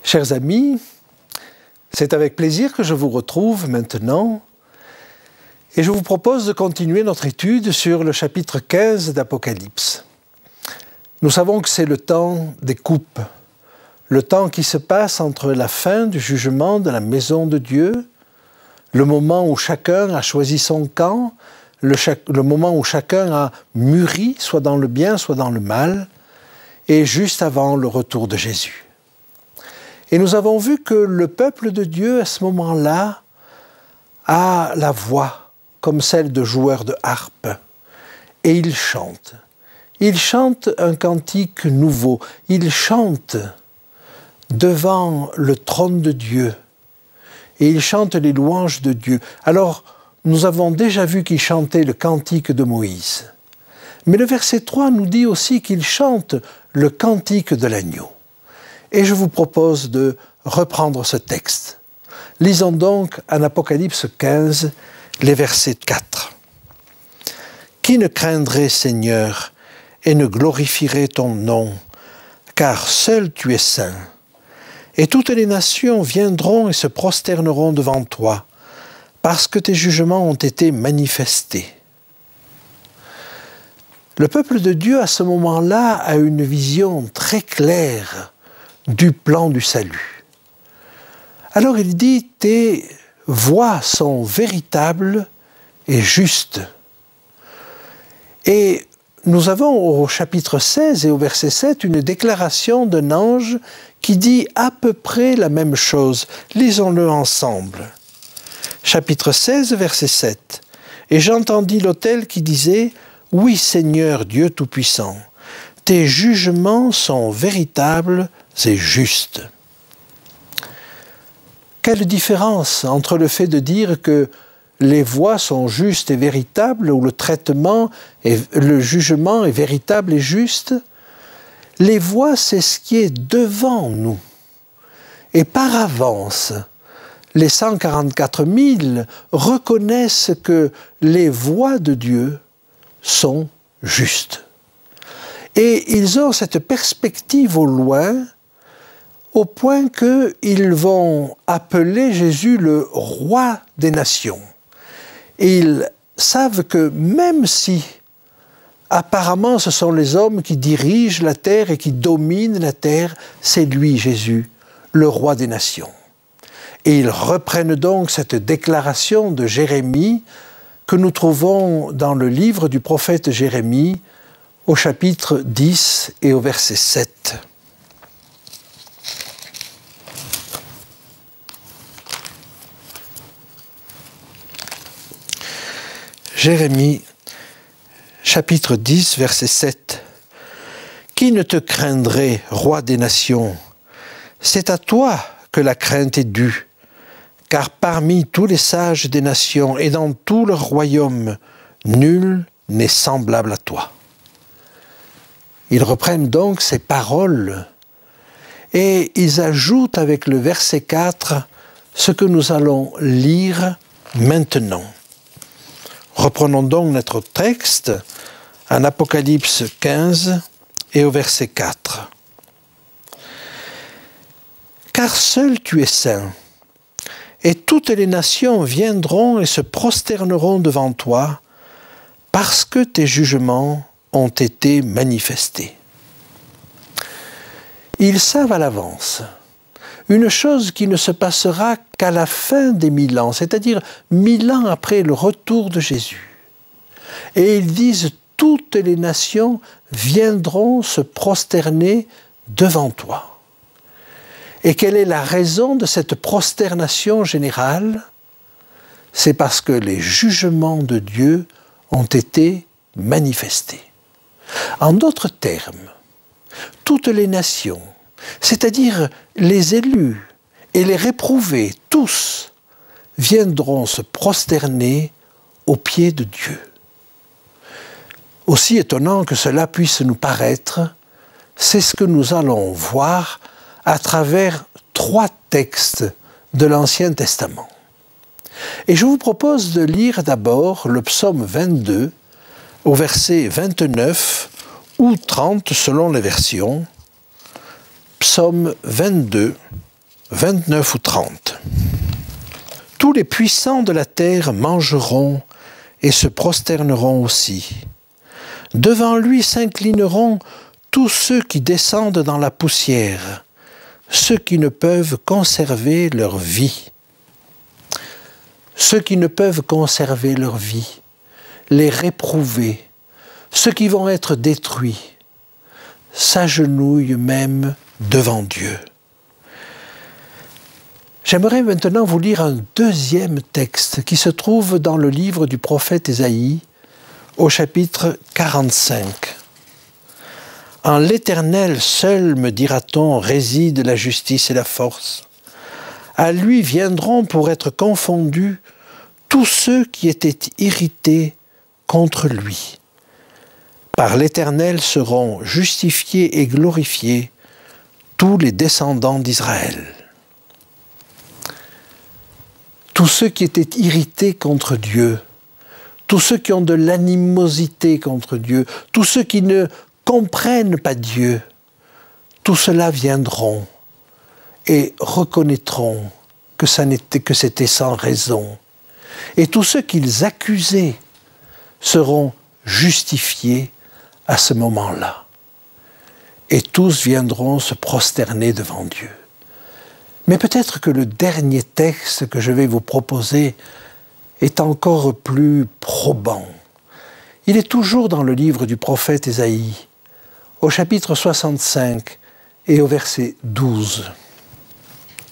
Chers amis, c'est avec plaisir que je vous retrouve maintenant et je vous propose de continuer notre étude sur le chapitre 15 d'Apocalypse. Nous savons que c'est le temps des coupes, le temps qui se passe entre la fin du jugement de la maison de Dieu, le moment où chacun a choisi son camp, le moment où chacun a mûri, soit dans le bien, soit dans le mal, et juste avant le retour de Jésus. Et nous avons vu que le peuple de Dieu, à ce moment-là, a la voix comme celle de joueurs de harpe. Et il chante. Il chante un cantique nouveau. Il chante devant le trône de Dieu. Et il chante les louanges de Dieu. Alors, nous avons déjà vu qu'il chantait le cantique de Moïse. Mais le verset 3 nous dit aussi qu'il chante le cantique de l'agneau. Et je vous propose de reprendre ce texte. Lisons donc en Apocalypse 15, les versets 4. « Qui ne craindrait, Seigneur, et ne glorifierait ton nom, car seul tu es saint. Et toutes les nations viendront et se prosterneront devant toi, parce que tes jugements ont été manifestés. » Le peuple de Dieu, à ce moment-là, a une vision très claire du plan du salut. Alors il dit, tes voies sont véritables et justes. Et nous avons au chapitre 16 et au verset 7 une déclaration d'un ange qui dit à peu près la même chose. Lisons-le ensemble. Chapitre 16, verset 7. « Et j'entendis l'autel qui disait, « Oui, Seigneur Dieu Tout-Puissant, tes jugements sont véritables et justes. » Quelle différence entre le fait de dire que les voies sont justes et véritables, ou le traitement, le jugement est véritable et juste. Les voies, c'est ce qui est devant nous. Et par avance, les 144 000 reconnaissent que les voies de Dieu sont justes. Et ils ont cette perspective au loin, au point qu'ils vont appeler Jésus le roi des nations. Et ils savent que même si, apparemment, ce sont les hommes qui dirigent la terre et qui dominent la terre, c'est lui, Jésus, le roi des nations. Et ils reprennent donc cette déclaration de Jérémie que nous trouvons dans le livre du prophète Jérémie, au chapitre 10 et au verset 7. Jérémie, chapitre 10, verset 7. « Qui ne te craindrait, roi des nations? C'est à toi que la crainte est due, car parmi tous les sages des nations et dans tout leur royaume, nul n'est semblable à toi. » Ils reprennent donc ces paroles et ils ajoutent avec le verset 4 ce que nous allons lire maintenant. Reprenons donc notre texte en Apocalypse 15 et au verset 4. « Car seul tu es saint, et toutes les nations viendront et se prosterneront devant toi, parce que tes jugements ont été manifestés. » Ils savent à l'avance, une chose qui ne se passera qu'à la fin des 1000 ans, c'est-à-dire 1000 ans après le retour de Jésus. Et ils disent, toutes les nations viendront se prosterner devant toi. Et quelle est la raison de cette prosternation générale? C'est parce que les jugements de Dieu ont été manifestés. En d'autres termes, toutes les nations, c'est-à-dire les élus et les réprouvés, tous, viendront se prosterner aux pieds de Dieu. Aussi étonnant que cela puisse nous paraître, c'est ce que nous allons voir à travers 3 textes de l'Ancien Testament. Et je vous propose de lire d'abord le psaume 22, au verset 29 ou 30 selon les versions. Psaume 22, 29 ou 30. « Tous les puissants de la terre mangeront et se prosterneront aussi. Devant lui s'inclineront tous ceux qui descendent dans la poussière, ceux qui ne peuvent conserver leur vie. » Ceux qui ne peuvent conserver leur vie, les réprouvés, ceux qui vont être détruits, s'agenouillent même devant Dieu. J'aimerais maintenant vous lire un deuxième texte qui se trouve dans le livre du prophète Ésaïe, au chapitre 45. « En l'Éternel seul, me dira-t-on, réside la justice et la force. À lui viendront pour être confondus tous ceux qui étaient irrités contre lui. Par l'Éternel seront justifiés et glorifiés tous les descendants d'Israël. » Tous ceux qui étaient irrités contre Dieu, tous ceux qui ont de l'animosité contre Dieu, tous ceux qui ne comprennent pas Dieu, tous ceux-là viendront et reconnaîtront que c'était sans raison. Et tous ceux qu'ils accusaient seront justifiés à ce moment-là. Et tous viendront se prosterner devant Dieu. Mais peut-être que le dernier texte que je vais vous proposer est encore plus probant. Il est toujours dans le livre du prophète Ésaïe, au chapitre 65 et au verset 12.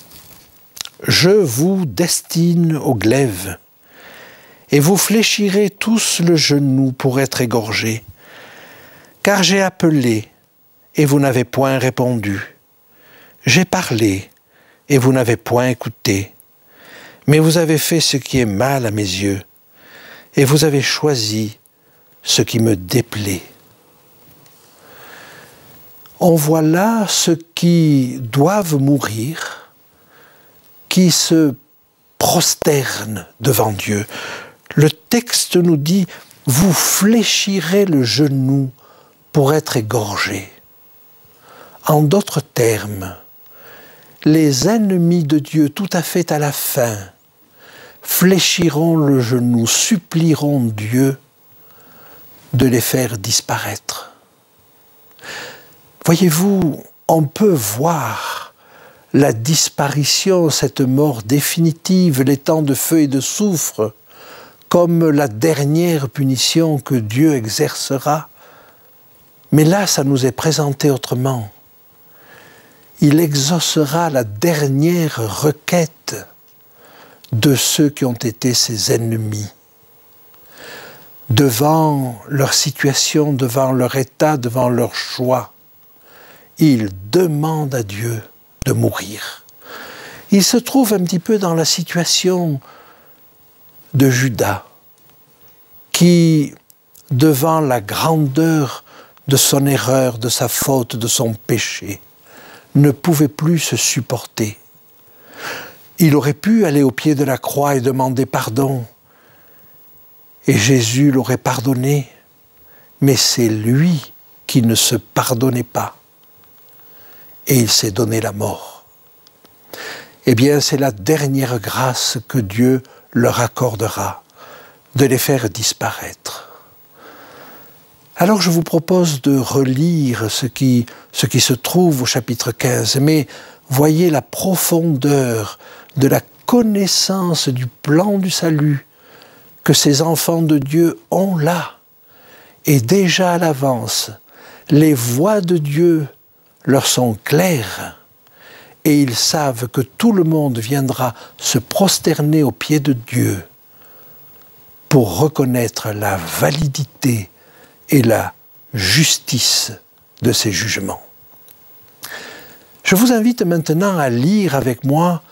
« Je vous destine au glaive, et vous fléchirez tous le genou pour être égorgés. Car j'ai appelé, et vous n'avez point répondu. J'ai parlé, et vous n'avez point écouté. Mais vous avez fait ce qui est mal à mes yeux, et vous avez choisi ce qui me déplaît. » On voit là ceux qui doivent mourir, qui se prosternent devant Dieu. Le texte nous dit « Vous fléchirez le genou pour être égorgés ». En d'autres termes, les ennemis de Dieu, tout à fait à la fin, fléchiront le genou, supplieront Dieu de les faire disparaître. Voyez-vous, on peut voir la disparition, cette mort définitive, les temps de feu et de soufre, comme la dernière punition que Dieu exercera. Mais là, ça nous est présenté autrement. Il exaucera la dernière requête de ceux qui ont été ses ennemis. Devant leur situation, devant leur état, devant leur choix, ils demandent à Dieu de mourir. Ils se trouvent un petit peu dans la situation de Judas, qui, devant la grandeur de son erreur, de sa faute, de son péché, ne pouvait plus se supporter. Il aurait pu aller au pied de la croix et demander pardon, et Jésus l'aurait pardonné, mais c'est lui qui ne se pardonnait pas, et il s'est donné la mort. Eh bien, c'est la dernière grâce que Dieu leur accordera, de les faire disparaître. Alors je vous propose de relire ce qui se trouve au chapitre 15, mais voyez la profondeur de la connaissance du plan du salut que ces enfants de Dieu ont là. Et déjà à l'avance, les voies de Dieu leur sont claires et ils savent que tout le monde viendra se prosterner aux pieds de Dieu pour reconnaître la validité et la justice de ses jugements. Je vous invite maintenant à lire avec moi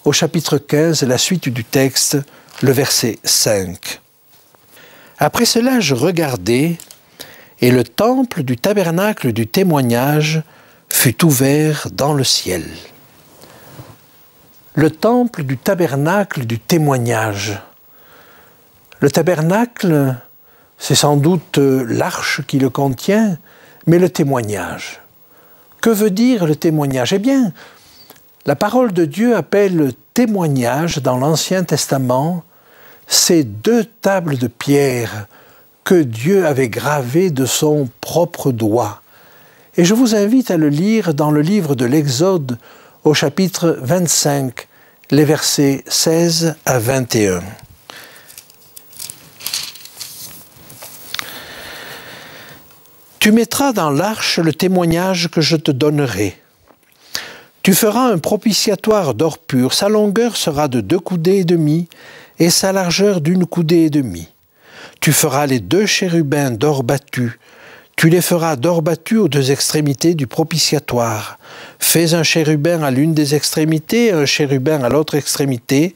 au chapitre 15, la suite du texte, le verset 5. Après cela, je regardai, et le temple du tabernacle du témoignage fut ouvert dans le ciel. Le temple du tabernacle du témoignage. Le tabernacle, c'est sans doute l'arche qui le contient, mais le témoignage. Que veut dire le témoignage? Eh bien, la parole de Dieu appelle témoignage dans l'Ancien Testament ces deux tables de pierre que Dieu avait gravées de son propre doigt. Et je vous invite à le lire dans le livre de l'Exode au chapitre 25, les versets 16 à 21. Tu mettras dans l'arche le témoignage que je te donnerai. Tu feras un propitiatoire d'or pur. Sa longueur sera de 2 coudées et demie et sa largeur d'1 coudée et demie. Tu feras les 2 chérubins d'or battu. Tu les feras d'or battu aux 2 extrémités du propitiatoire. Fais un chérubin à l'une des extrémités et un chérubin à l'autre extrémité.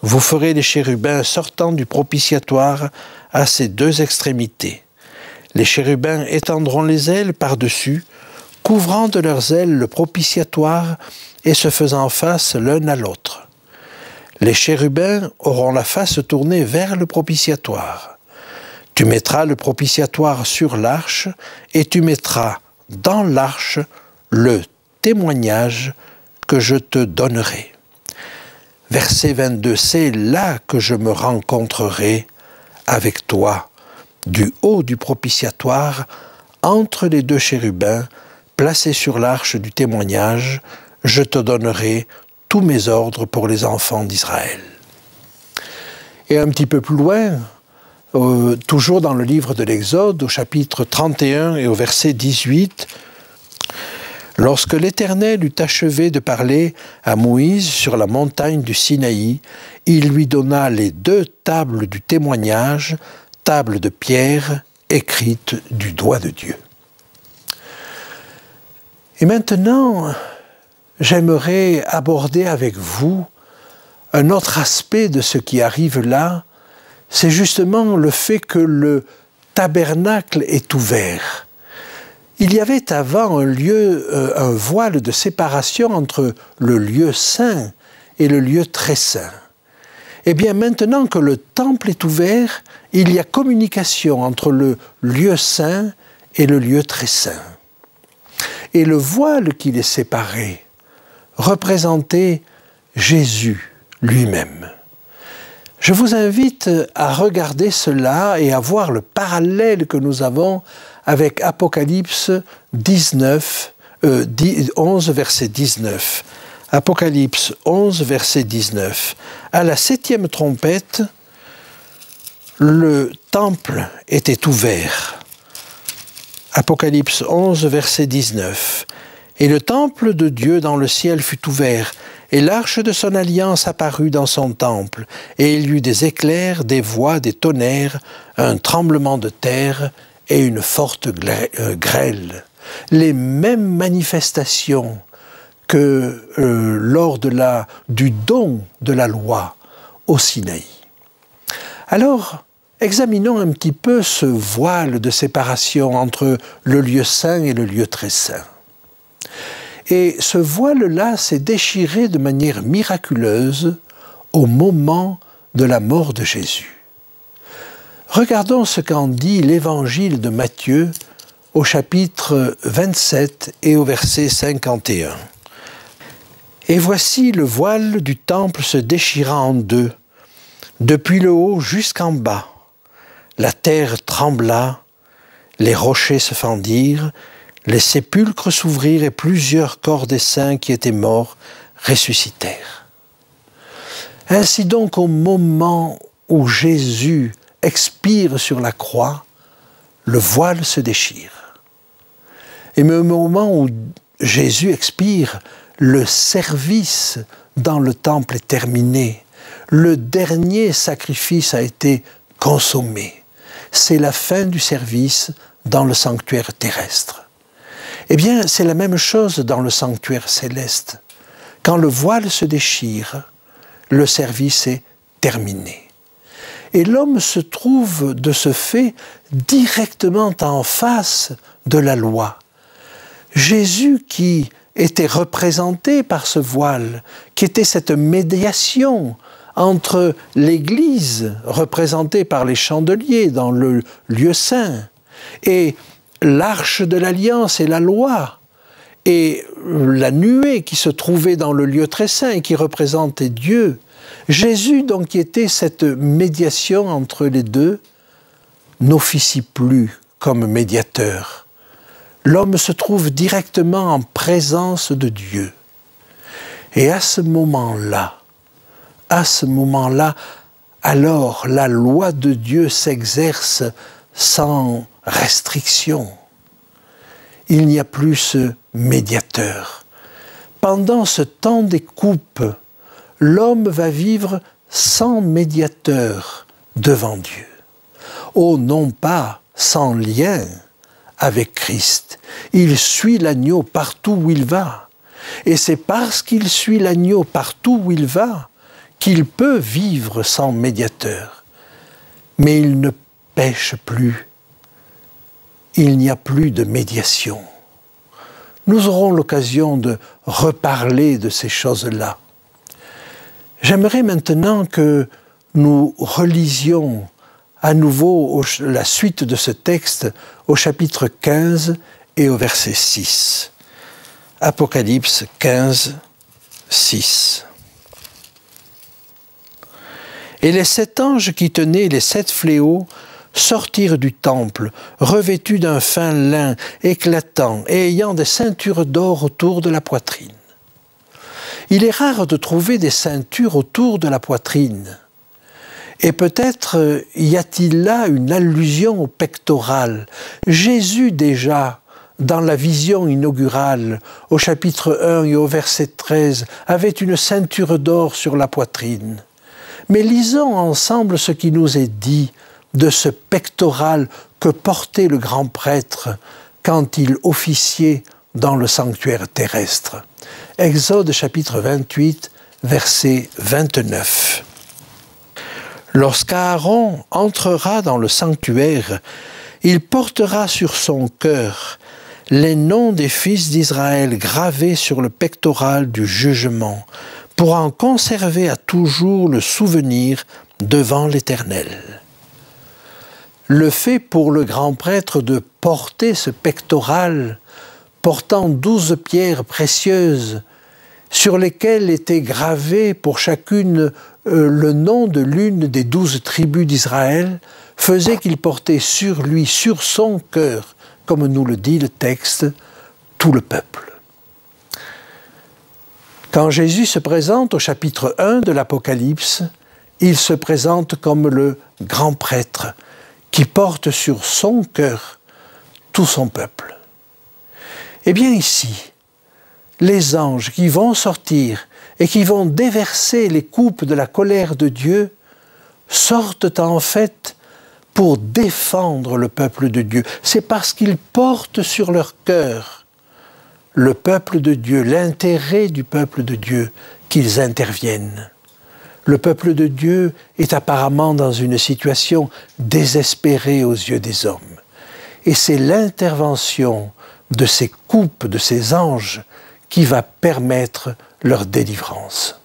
Vous ferez les chérubins sortant du propitiatoire à ces 2 extrémités. Les chérubins étendront les ailes par-dessus, couvrant de leurs ailes le propitiatoire et se faisant face l'un à l'autre. Les chérubins auront la face tournée vers le propitiatoire. Tu mettras le propitiatoire sur l'arche et tu mettras dans l'arche le témoignage que je te donnerai. Verset 22, c'est là que je me rencontrerai avec toi, du haut du propitiatoire, entre les 2 chérubins, placés sur l'arche du témoignage, je te donnerai tous mes ordres pour les enfants d'Israël. Et un petit peu plus loin, toujours dans le livre de l'Exode, au chapitre 31 et au verset 18, « Lorsque l'Éternel eut achevé de parler à Moïse sur la montagne du Sinaï, il lui donna les 2 tables du témoignage, tables de pierre écrites du doigt de Dieu. » Et maintenant, j'aimerais aborder avec vous un autre aspect de ce qui arrive là, c'est justement le fait que le tabernacle est ouvert. Il y avait avant un voile de séparation entre le lieu saint et le lieu très saint. Eh bien, maintenant que le temple est ouvert, il y a communication entre le lieu saint et le lieu très saint. Et le voile qui les séparait représentait Jésus lui-même. Je vous invite à regarder cela et à voir le parallèle que nous avons avec Apocalypse 11, verset 19. Apocalypse 11, verset 19. À la 7e trompette, le temple était ouvert. Apocalypse 11, verset 19. Et le temple de Dieu dans le ciel fut ouvert, et l'arche de son alliance apparut dans son temple, et il y eut des éclairs, des voix, des tonnerres, un tremblement de terre et une forte grêle. Les mêmes manifestations que lors du don de la loi au Sinaï. Alors, examinons un petit peu ce voile de séparation entre le lieu saint et le lieu très saint. Et ce voile-là s'est déchiré de manière miraculeuse au moment de la mort de Jésus. Regardons ce qu'en dit l'évangile de Matthieu au chapitre 27 et au verset 51. « Et voici le voile du temple se déchira en 2, depuis le haut jusqu'en bas. La terre trembla, les rochers se fendirent, les sépulcres s'ouvrirent et plusieurs corps des saints qui étaient morts ressuscitèrent. Ainsi donc, au moment où Jésus expire sur la croix, le voile se déchire. Et au moment où Jésus expire, le service dans le temple est terminé. Le dernier sacrifice a été consommé. C'est la fin du service dans le sanctuaire terrestre. Eh bien, c'est la même chose dans le sanctuaire céleste. Quand le voile se déchire, le service est terminé. Et l'homme se trouve de ce fait directement en face de la loi. Jésus qui était représenté par ce voile, qui était cette médiation entre l'Église, représentée par les chandeliers dans le lieu saint, et l'arche de l'Alliance et la loi, et la nuée qui se trouvait dans le lieu très saint et qui représentait Dieu. Jésus, donc, qui était cette médiation entre les deux, n'officie plus comme médiateur. L'homme se trouve directement en présence de Dieu. Et à ce moment-là, alors la loi de Dieu s'exerce sans restriction. Il n'y a plus ce médiateur. Pendant ce temps des coupes, l'homme va vivre sans médiateur devant Dieu. Oh, non pas sans lien avec Christ. Il suit l'agneau partout où il va. Et c'est parce qu'il suit l'agneau partout où il va qu'il peut vivre sans médiateur. Mais il ne pêche plus. Il n'y a plus de médiation. Nous aurons l'occasion de reparler de ces choses-là. J'aimerais maintenant que nous relisions à nouveau la suite de ce texte au chapitre 15 et au verset 6. Apocalypse 15, 6. Et les 7 anges qui tenaient les 7 fléaux sortirent du temple, revêtus d'un fin lin éclatant et ayant des ceintures d'or autour de la poitrine. Il est rare de trouver des ceintures autour de la poitrine. Et peut-être y a-t-il là une allusion au pectoral. Jésus déjà, dans la vision inaugurale, au chapitre 1 et au verset 13, avait une ceinture d'or sur la poitrine. Mais lisons ensemble ce qui nous est dit de ce pectoral que portait le grand prêtre quand il officiait dans le sanctuaire terrestre. Exode chapitre 28, verset 29. Lorsqu'Aaron entrera dans le sanctuaire, il portera sur son cœur les noms des fils d'Israël gravés sur le pectoral du jugement, pour en conserver à toujours le souvenir devant l'Éternel. Le fait pour le grand prêtre de porter ce pectoral, portant 12 pierres précieuses, sur lesquelles était gravé pour chacune le nom de l'une des 12 tribus d'Israël, faisait qu'il portait sur lui, sur son cœur, comme nous le dit le texte, tout le peuple. Quand Jésus se présente au chapitre 1 de l'Apocalypse, il se présente comme le grand prêtre qui porte sur son cœur tout son peuple. Eh bien ici, les anges qui vont sortir et qui vont déverser les coupes de la colère de Dieu sortent en fait pour défendre le peuple de Dieu. C'est parce qu'ils portent sur leur cœur le peuple de Dieu, l'intérêt du peuple de Dieu, qu'ils interviennent. Le peuple de Dieu est apparemment dans une situation désespérée aux yeux des hommes. Et c'est l'intervention de ces coupes, de ces anges, qui va permettre leur délivrance.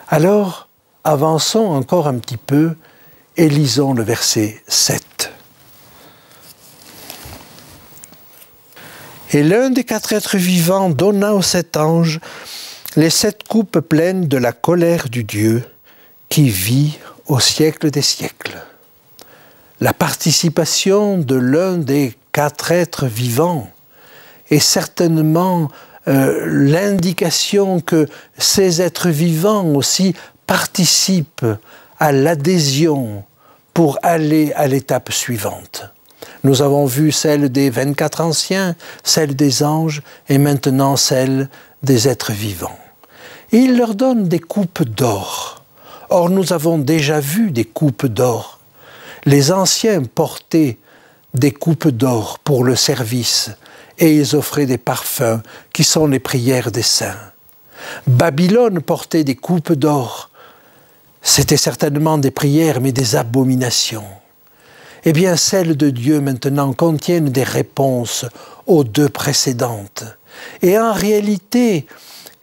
Alors, avançons encore un petit peu et lisons le verset 7. Et l'un des 4 êtres vivants donna aux 7 anges les 7 coupes pleines de la colère du Dieu qui vit au siècle des siècles. La participation de l'un des 4 êtres vivants est certainement l'indication que ces êtres vivants aussi participent à l'adhésion pour aller à l'étape suivante. Nous avons vu celle des 24 anciens, celle des anges et maintenant celle des êtres vivants. Et il leur donne des coupes d'or. Or, nous avons déjà vu des coupes d'or. Les anciens portaient des coupes d'or pour le service et ils offraient des parfums qui sont les prières des saints. Babylone portait des coupes d'or. C'était certainement des prières, mais des abominations. Eh bien, celles de Dieu maintenant contiennent des réponses aux deux précédentes. Et en réalité,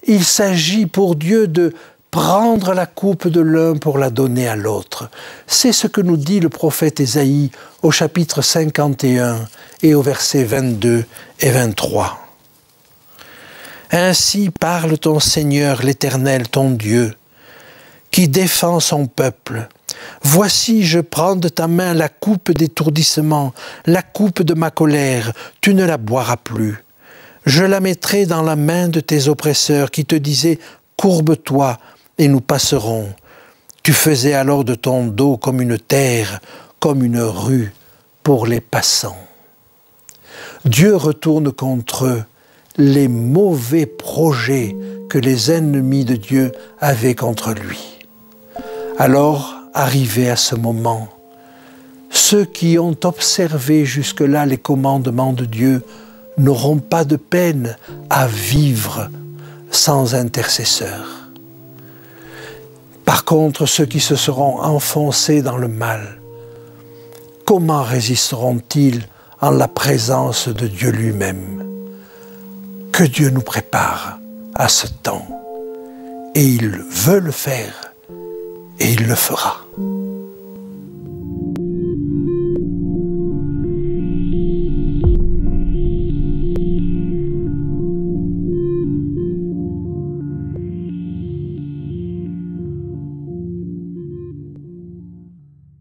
il s'agit pour Dieu de prendre la coupe de l'un pour la donner à l'autre. C'est ce que nous dit le prophète Ésaïe au chapitre 51 et au verset 22 et 23. Ainsi parle ton Seigneur l'Éternel, ton Dieu, qui défend son peuple. Voici, je prends de ta main la coupe d'étourdissement, la coupe de ma colère, tu ne la boiras plus. Je la mettrai dans la main de tes oppresseurs qui te disaient « Courbe-toi et nous passerons ». Tu faisais alors de ton dos comme une terre, comme une rue pour les passants. Dieu retourne contre eux les mauvais projets que les ennemis de Dieu avaient contre lui. Alors, arrivé à ce moment, ceux qui ont observé jusque-là les commandements de Dieu n'auront pas de peine à vivre sans intercesseur. Par contre, ceux qui se seront enfoncés dans le mal, comment résisteront-ils en la présence de Dieu lui-même? Que Dieu nous prépare à ce temps. Et il veut le faire, et il le fera.